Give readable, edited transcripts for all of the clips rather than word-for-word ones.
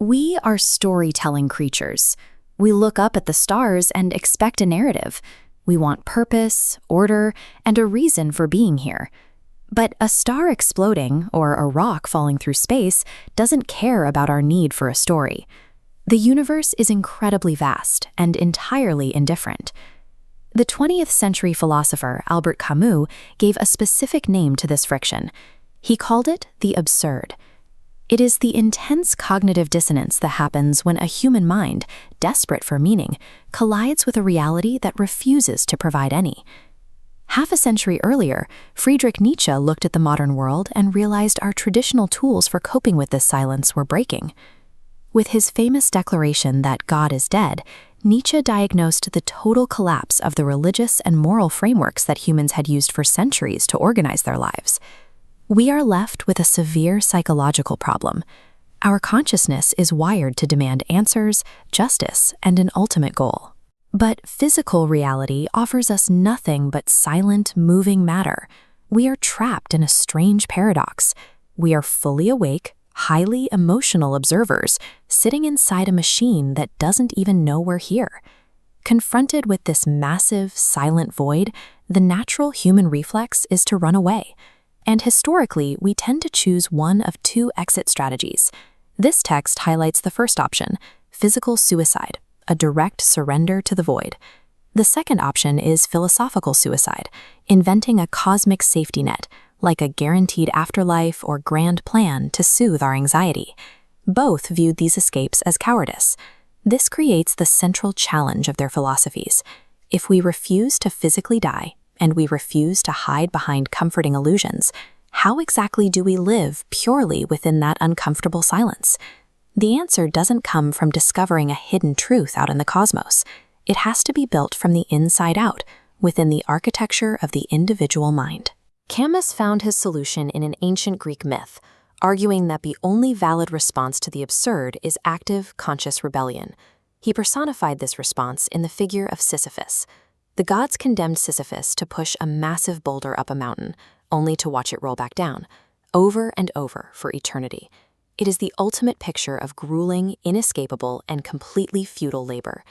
We are storytelling creatures. We look up at the stars and expect a narrative. We want purpose, order, and a reason for being here. But a star exploding or a rock falling through space doesn't care about our need for a story. The universe is incredibly vast and entirely indifferent. The 20th century philosopher Albert Camus gave a specific name to this friction. He called it the absurd. It is the intense cognitive dissonance that happens when a human mind, desperate for meaning, collides with a reality that refuses to provide any. Half a century earlier, Friedrich Nietzsche looked at the modern world and realized our traditional tools for coping with this silence were breaking. With his famous declaration that God is dead, Nietzsche diagnosed the total collapse of the religious and moral frameworks that humans had used for centuries to organize their lives. We are left with a severe psychological problem. Our consciousness is wired to demand answers, justice, and an ultimate goal. But physical reality offers us nothing but silent, moving matter. We are trapped in a strange paradox. We are fully awake, highly emotional observers, sitting inside a machine that doesn't even know we're here. Confronted with this massive, silent void, the natural human reflex is to run away. And historically, we tend to choose one of two exit strategies. This text highlights the first option, physical suicide, a direct surrender to the void. The second option is philosophical suicide, inventing a cosmic safety net, like a guaranteed afterlife or grand plan to soothe our anxiety. Both viewed these escapes as cowardice. This creates the central challenge of their philosophies. If we refuse to physically die, and we refuse to hide behind comforting illusions, how exactly do we live purely within that uncomfortable silence? The answer doesn't come from discovering a hidden truth out in the cosmos. It has to be built from the inside out, within the architecture of the individual mind. Camus found his solution in an ancient Greek myth, arguing that the only valid response to the absurd is active, conscious rebellion. He personified this response in the figure of Sisyphus. The gods condemned Sisyphus to push a massive boulder up a mountain, only to watch it roll back down, over and over for eternity. It is the ultimate picture of grueling, inescapable, and completely futile labor.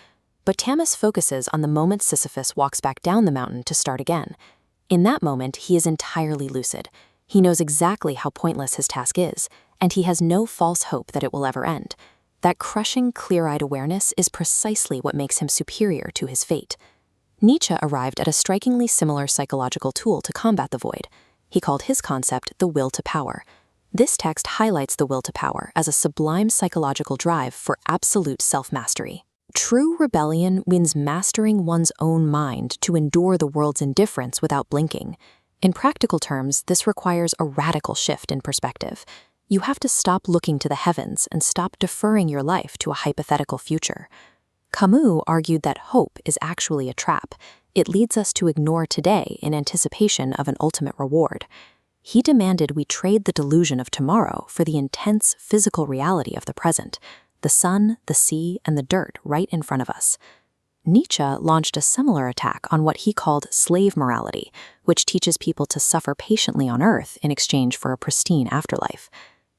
But Camus focuses on the moment Sisyphus walks back down the mountain to start again. In that moment, he is entirely lucid. He knows exactly how pointless his task is, and he has no false hope that it will ever end. That crushing, clear-eyed awareness is precisely what makes him superior to his fate. Nietzsche arrived at a strikingly similar psychological tool to combat the void. He called his concept the will to power. This text highlights the will to power as a sublime psychological drive for absolute self-mastery. True rebellion means mastering one's own mind to endure the world's indifference without blinking. In practical terms, this requires a radical shift in perspective. You have to stop looking to the heavens and stop deferring your life to a hypothetical future. Camus argued that hope is actually a trap. It leads us to ignore today in anticipation of an ultimate reward. He demanded we trade the delusion of tomorrow for the intense physical reality of the present, the sun, the sea, and the dirt right in front of us. Nietzsche launched a similar attack on what he called slave morality, which teaches people to suffer patiently on earth in exchange for a pristine afterlife.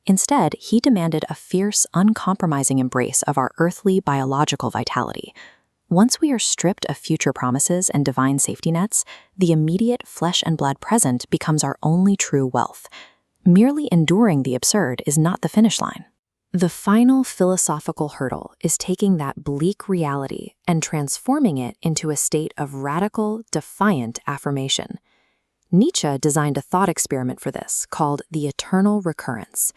Instead, he demanded a fierce, uncompromising embrace of our earthly biological vitality. Once we are stripped of future promises and divine safety nets, the immediate flesh and blood present becomes our only true wealth. Merely enduring the absurd is not the finish line. The final philosophical hurdle is taking that bleak reality and transforming it into a state of radical, defiant affirmation. Nietzsche designed a thought experiment for this called the eternal recurrence.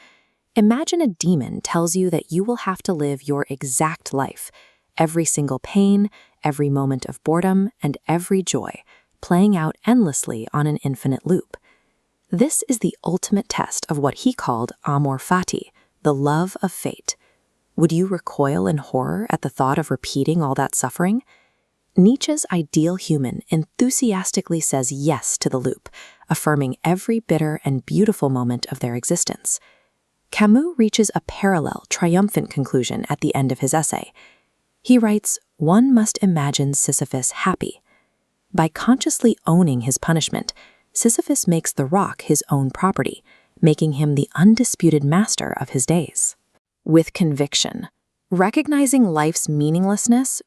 Imagine a demon tells you that you will have to live your exact life, every single pain, every moment of boredom, and every joy, playing out endlessly on an infinite loop. This is the ultimate test of what he called amor fati, the love of fate. Would you recoil in horror at the thought of repeating all that suffering? Nietzsche's ideal human enthusiastically says yes to the loop, affirming every bitter and beautiful moment of their existence. Camus reaches a parallel, triumphant conclusion at the end of his essay. He writes, "One must imagine Sisyphus happy." By consciously owning his punishment, Sisyphus makes the rock his own property, making him the undisputed master of his days. with conviction. Recognizing life's meaninglessness